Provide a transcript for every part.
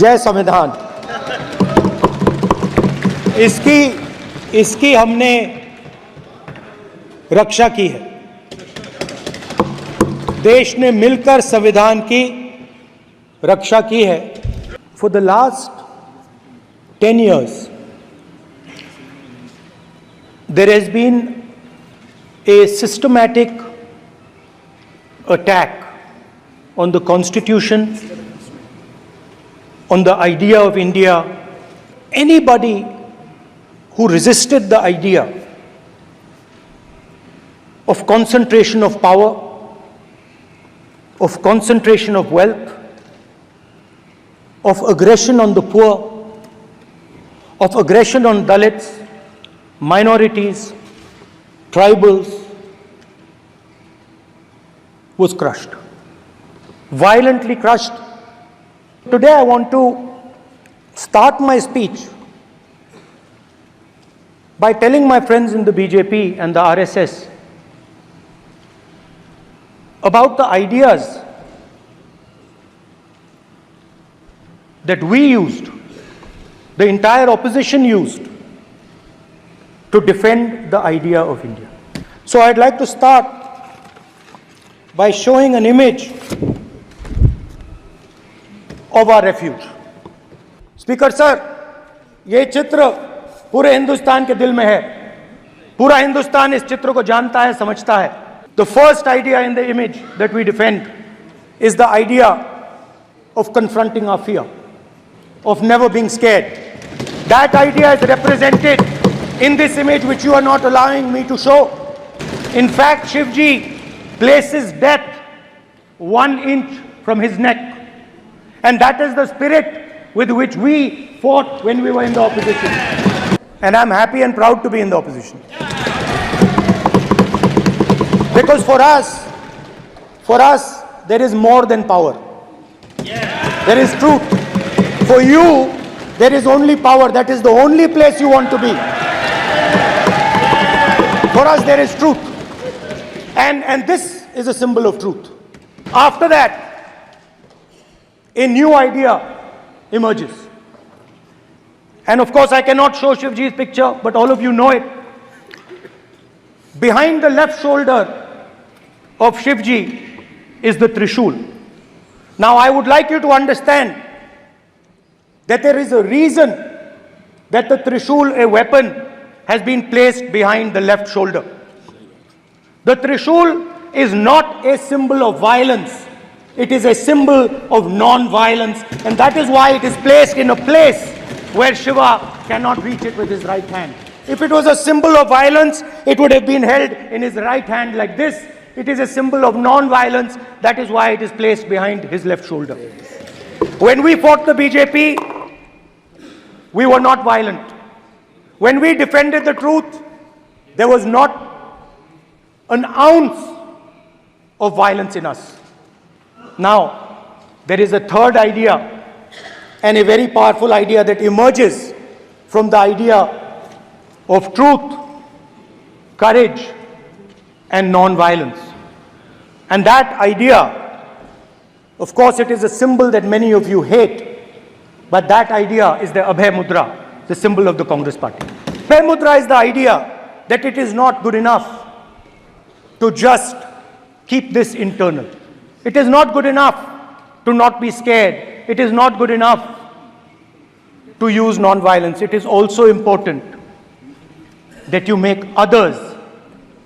जय संविधान। इसकी हमने रक्षा की है। देश ने मिलकर संविधान की रक्षा की है। For the last 10 years there has been a systematic attack on the Constitution, on the idea of India. Anybody who resisted the idea of concentration of power, of concentration of wealth, of aggression on the poor, of aggression on Dalits, minorities, tribals, was crushed, violently crushed. Today I want to start my speech by telling my friends in the BJP and the RSS about the ideas that we used, the entire opposition used, to defend the idea of India. So I'd like to start by showing an image of our refuge. Speaker sir, ये चित्र पूरे हिंदुस्तान के दिल में है। पूरा हिंदुस्तान इस चित्र को जानता है, समझता है। The first idea in the image that we defend is the idea of confronting our fear, of never being scared. That idea is represented in this image, which you are not allowing me to show. In fact, Shivji places death 1 inch from his neck. And that is the spirit with which we fought when we were in the opposition. And I'm happy and proud to be in the opposition. Because for us, there is more than power. There is truth. For you, there is only power. That is the only place you want to be. For us, there is truth. And this is a symbol of truth. After that, a new idea emerges. And of course, I cannot show Shivji's picture, but all of you know it. Behind the left shoulder of Shivji is the Trishul. Now, I would like you to understand that there is a reason that the Trishul, a weapon, has been placed behind the left shoulder. The Trishul is not a symbol of violence. It is a symbol of non-violence, and that is why it is placed in a place where Shiva cannot reach it with his right hand. If it was a symbol of violence, it would have been held in his right hand like this. It is a symbol of non-violence. That is why it is placed behind his left shoulder. When we fought the BJP, we were not violent. When we defended the truth, there was not an ounce of violence in us. Now, there is a third idea, and a very powerful idea that emerges from the idea of truth, courage, and non-violence. And that idea, of course, it is a symbol that many of you hate, but that idea is the Abhay Mudra, the symbol of the Congress party. Abhay Mudra is the idea that it is not good enough to just keep this internal. It is not good enough to not be scared. It is not good enough to use non-violence. It is also important that you make others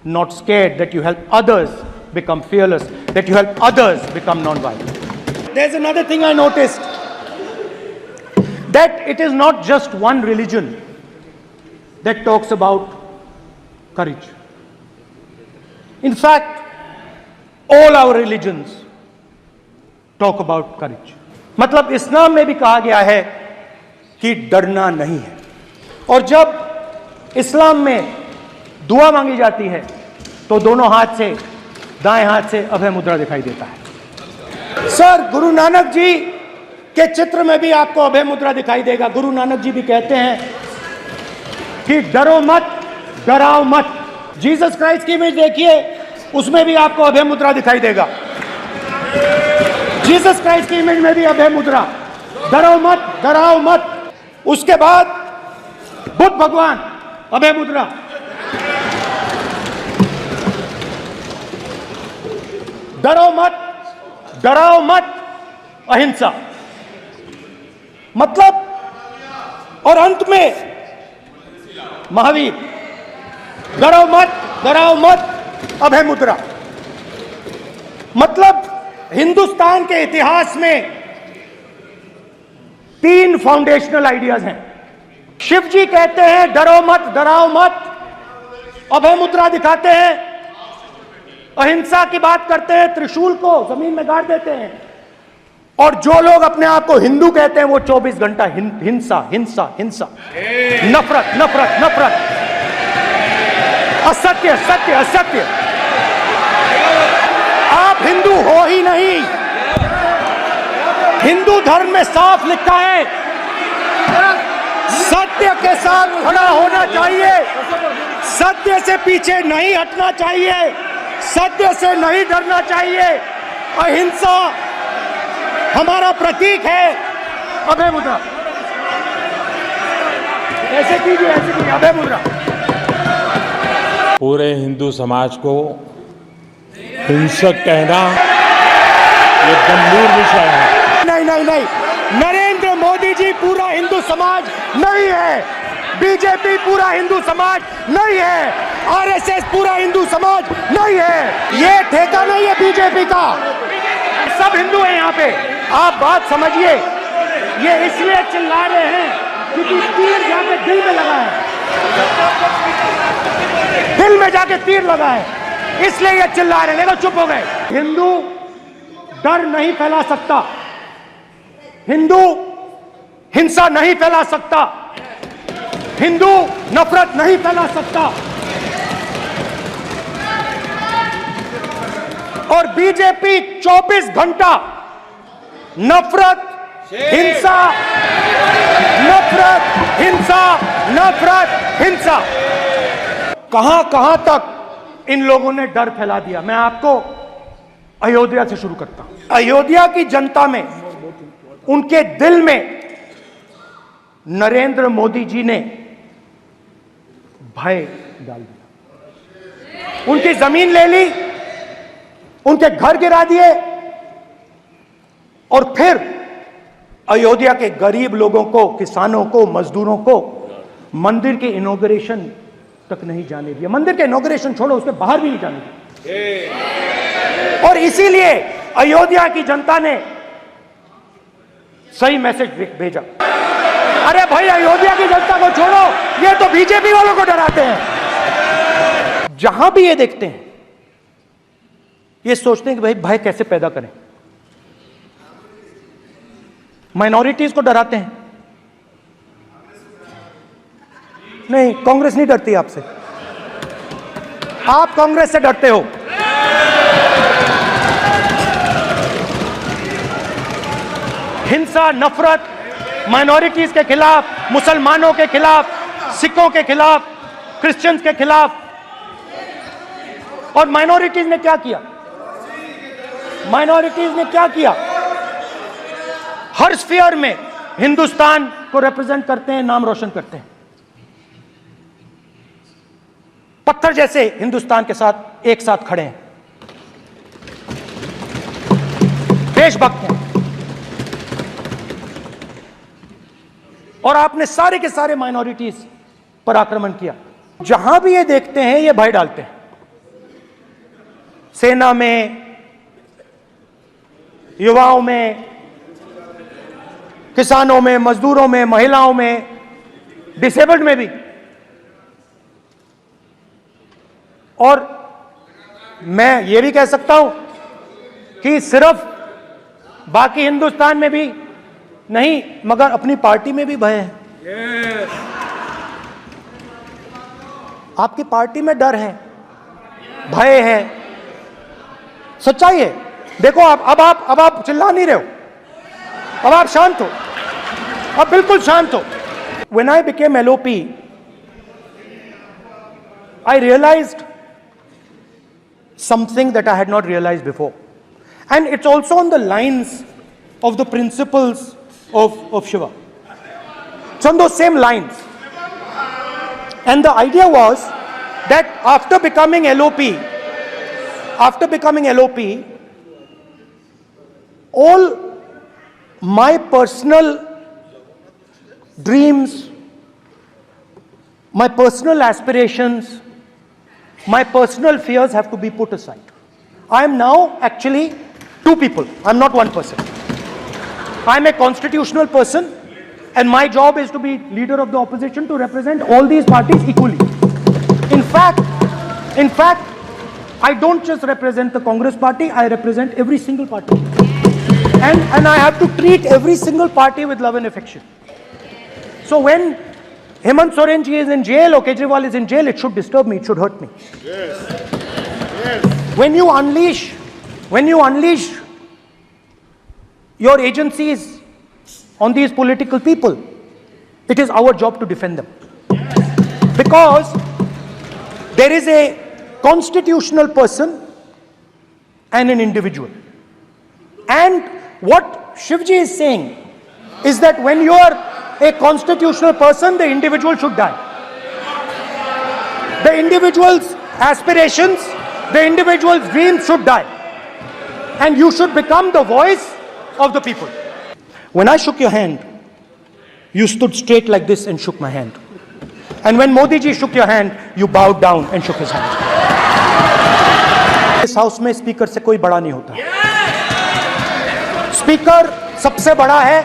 not scared, that you help others become fearless, that you help others become non-violent. There's another thing I noticed, that it is not just one religion that talks about courage. In fact, all our religions talk about courage. मतलब इस्लाम में भी कहा गया है कि डरना नहीं है, और जब इस्लाम में दुआ मांगी जाती है तो दोनों हाथ से, दाएं हाथ से अभय मुद्रा दिखाई देता है। सर, गुरु नानक जी के चित्र में भी आपको अभय मुद्रा दिखाई देगा। गुरु नानक जी भी कहते हैं कि डरो मत, डराओ मत। जीसस क्राइस्ट की इमेज देखिए, उसमें भी आपको अभय मुद्रा दिखाई देगा। जीसस क्राइस्ट की इमेज में भी अभय मुद्रा। डरो मत, डराओ मत। उसके बाद बुद्ध भगवान, अभय मुद्रा। डरो मत, डराओ मत, अहिंसा। मतलब, और अंत में महावीर, डरो मत, डराओ मत, अभय मुद्रा। मतलब हिंदुस्तान के इतिहास में 3 फाउंडेशनल आइडियाज हैं। शिव जी कहते हैं डरो मत, डराओ मत, अभय मुद्रा दिखाते हैं, अहिंसा की बात करते हैं, त्रिशूल को जमीन में गाड़ देते हैं। और जो लोग अपने आप को हिंदू कहते हैं वो 24 घंटा हिंसा हिंसा हिंसा, नफरत नफरत नफरत, असत्य सत्य असत्य। आप हिंदू हो ही नहीं। हिंदू धर्म में साफ लिखा है सत्य के साथ खड़ा होना चाहिए, सत्य से पीछे नहीं हटना चाहिए, सत्य से नहीं डरना चाहिए। अहिंसा हमारा प्रतीक है। अभय मुद्रा, ऐसे कीजिए, ऐसे कीजिए, अभय मुद्रा। पूरे हिंदू समाज को हिंसक कहना ये गंभीर विषय है। नहीं नहीं नहीं, नरेंद्र मोदी जी पूरा हिंदू समाज नहीं है, बीजेपी पूरा हिंदू समाज नहीं है, आरएसएस पूरा हिंदू समाज नहीं है। ये ठेका नहीं है बीजेपी का, सब हिंदू हैं यहाँ पे। आप बात समझिए, ये इसलिए चिल्ला रहे हैं क्योंकि तीर जाके दिल में लगा है, दिल में जाके तीर लगा है, इसलिए ये चिल्ला रहे हैं। देखो चुप हो गए। हिंदू डर नहीं फैला सकता, हिंदू हिंसा नहीं फैला सकता, हिंदू नफरत नहीं फैला सकता। और बीजेपी 24 घंटा नफरत हिंसा, नफरत हिंसा, नफरत हिंसा। कहां कहां तक इन लोगों ने डर फैला दिया। मैं आपको अयोध्या से शुरू करता हूं। अयोध्या की जनता में, उनके दिल में नरेंद्र मोदी जी ने भय डाल दिया। उनकी जमीन ले ली, उनके घर गिरा दिए, और फिर अयोध्या के गरीब लोगों को, किसानों को, मजदूरों को मंदिर के इनॉग्रेशन तक नहीं जाने दिया। मंदिर के इनॉग्रेशन छोड़ो, उसके बाहर भी नहीं जाने दिया। और इसीलिए अयोध्या की जनता ने सही मैसेज भेजा। अरे भाई, अयोध्या की जनता को छोड़ो, ये तो बीजेपी वालों को डराते हैं। जहां भी ये देखते हैं, ये सोचते हैं कि भाई भय कैसे पैदा करें। माइनॉरिटीज को डराते हैं। नहीं, कांग्रेस नहीं डरती आपसे, आप कांग्रेस से डरते हो। हिंसा, नफरत, माइनॉरिटीज के खिलाफ, मुसलमानों के खिलाफ, सिखों के खिलाफ, क्रिश्चियंस के खिलाफ। और माइनॉरिटीज ने क्या किया? माइनॉरिटीज ने क्या किया? हर स्फीयर में हिंदुस्तान को रिप्रेजेंट करते हैं, नाम रोशन करते हैं। पत्थर जैसे हिंदुस्तान के साथ एक साथ खड़े हैं, देशभक्त हैं। और आपने सारे के सारे माइनॉरिटीज पर आक्रमण किया। जहां भी ये देखते हैं, ये भय डालते हैं। सेना में, युवाओं में, किसानों में, मजदूरों में, महिलाओं में, डिसेबल्ड में भी। और मैं ये भी कह सकता हूं कि सिर्फ बाकी हिंदुस्तान में भी नहीं, मगर अपनी पार्टी में भी भय है। आपकी पार्टी में डर है, भय है, सच्चाई है। देखो अब आप चिल्ला नहीं रहे हो, अब आप शांत हो, अब बिल्कुल शांत हो। When I became LOP, I realized something that I had not realized before. And it's also on the lines of the principles of Shiva. It's on those same lines. And the idea was that after becoming LOP, all my personal dreams, my personal aspirations, my personal fears have to be put aside. I am now actually two people. I'm not one person. I'm a constitutional person, and my job is to be leader of the opposition to represent all these parties equally. In fact, I don't just represent the Congress party, I represent every single party. And I have to treat every single party with love and affection. So when Hemant Soren ji is in jail or Kejriwal is in jail, it should disturb me, it should hurt me. Yes. When you unleash your agencies on these political people, it is our job to defend them. Because there is a constitutional person and an individual. And what Shivji is saying is that when you are a constitutional person, the individual should die. The individual's aspirations, the individual's dreams should die. And you should become the voice of the people. When I shook your hand, you stood straight like this and shook my hand. And when Modi ji shook your hand, you bowed down and shook his hand. इस house में speaker से कोई बड़ा नहीं होता. Speaker सबसे बड़ा है.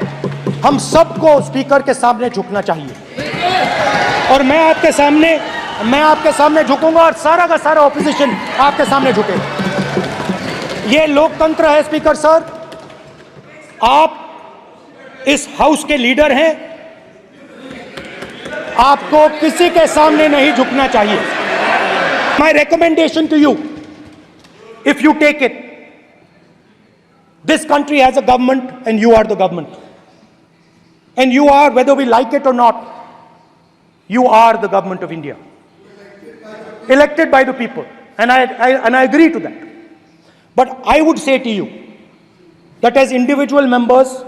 हम सबको स्पीकर के सामने झुकना चाहिए. और मैं आपके सामने झुकूंगा और सारा का सारा ऑपोजिशन आपके सामने झुकेगा. ये लोकतंत्र है स्पीकर सर. आप इस हाउस के लीडर हैं. आपको किसी के सामने नहीं झुकना चाहिए. My recommendation to you, if you take it, this country has a government and you are the government. And you are, whether we like it or not, you are the government of India. Elected by the people. And I agree to that. But I would say to you that as individual members,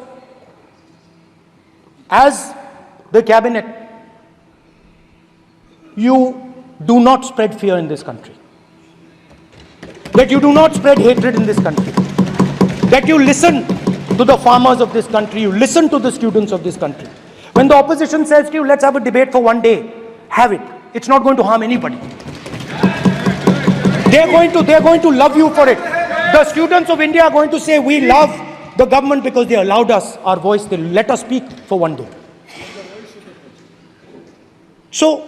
as the cabinet, you do not spread fear in this country. That you do not spread hatred in this country. That you listen to the farmers of this country, you listen to the students of this country. When the opposition says to you, let's have a debate for one day, have it. It's not going to harm anybody. They're going to love you for it. The students of India are going to say, we love the government because they allowed us our voice, they let us speak for one day. So,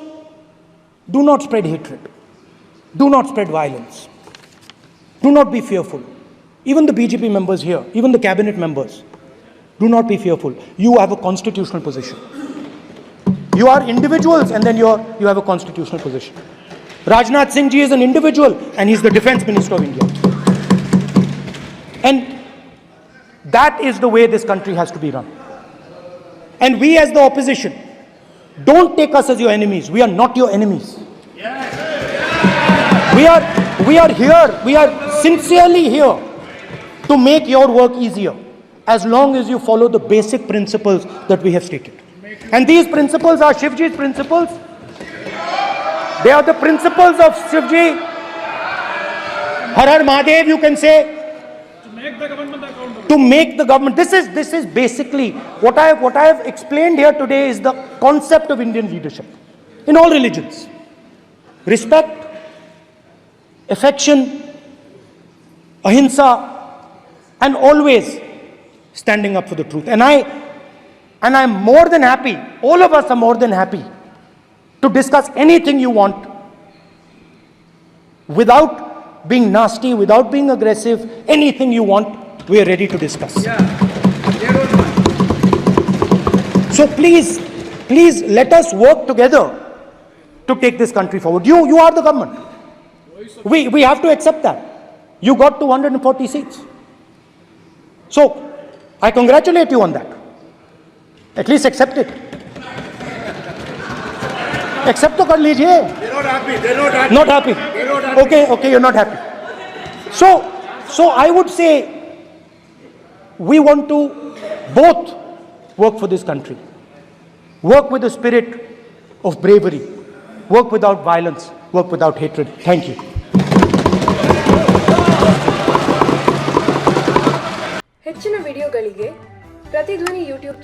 do not spread hatred. Do not spread violence. Do not be fearful. Even the BJP members here, even the cabinet members, do not be fearful. You have a constitutional position. You are individuals and then you have a constitutional position. Rajnath Singh ji is an individual and he's the defense minister of India. And that is the way this country has to be run. And we as the opposition, don't take us as your enemies. We are not your enemies. We are here, we are sincerely here to make your work easier, as long as you follow the basic principles that we have stated. And these principles are Shivji's principles. They are the principles of Shivji. Har Har Mahadev, you can say. To make the government. This is basically what I have explained here today is the concept of Indian leadership in all religions. Respect, affection, ahimsa, and always standing up for the truth. And I'm more than happy, all of us are more than happy to discuss anything you want without being nasty, without being aggressive. Anything you want, we are ready to discuss. So please let us work together to take this country forward. You are the government. We have to accept that. You got 240 seats. So, I congratulate you on that. At least accept it. Accept to kar lijiye. They're not happy. Not happy. Okay, you're not happy. So I would say we want to both work for this country. Work with the spirit of bravery. Work without violence. Work without hatred. Thank you. ಹೆಚ್ಚಿನ ವಿಡಿಯೋಗಳಿಗೆ ಪ್ರತಿಧ್ವನಿ YouTube